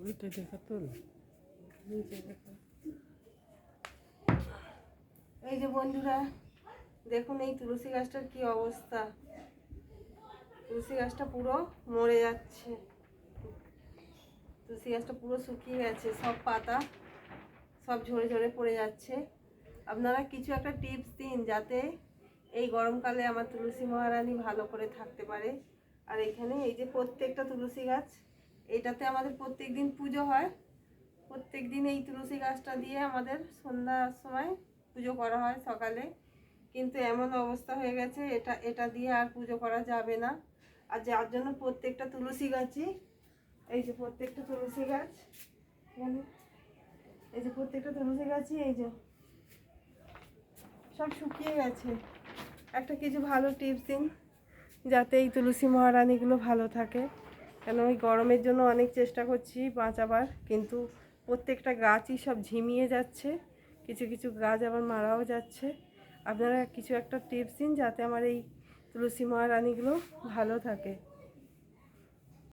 ওইটা দেখা তোল। এই যে বন্ধুরা দেখুন এই তুলসী গাছটার কি অবস্থা। তুলসী গাছটা পুরো মরে যাচ্ছে, তুলসী গাছটা পুরো শুকিয়ে গেছে, সব পাতা সব ঝরে ঝরে পড়ে যাচ্ছে। আপনারা কিছু একটা টিপস দিন যাতে এই গরমকালে আমার তুলসী মহারানী ভালো করে থাকতে পারে। আর এখানে এই যে প্রত্যেকটা তুলসী গাছ, এটাতে আমাদের প্রত্যেক দিন পুজো হয়। প্রত্যেক দিন এই তুলসী গাছটা দিয়ে আমাদের সন্ধ্যার সময় পুজো করা হয় সকালে। কিন্তু এমন অবস্থা হয়ে গেছে এটা দিয়ে আর পুজো করা যাবে না। আর যার জন্য প্রত্যেকটা তুলসী গাছই, এই যে প্রত্যেকটা তুলসী গাছ, এই যে প্রত্যেকটা তুলসী গাছই এই যে সব শুকিয়ে গেছে। একটা কিছু ভালো টিপস দিন যাতে এই তুলসী মহারানীগুলো ভালো থাকে। কেন ওই গরমের জন্য অনেক চেষ্টা করছি বাঁচাবার, কিন্তু প্রত্যেকটা গাছই সব ঝিমিয়ে যাচ্ছে, কিছু কিছু গাছ আবার মারাও যাচ্ছে। আপনারা কিছু একটা টিপস দিন যাতে আমার এই তুলসী মহারানীগুলো ভালো থাকে।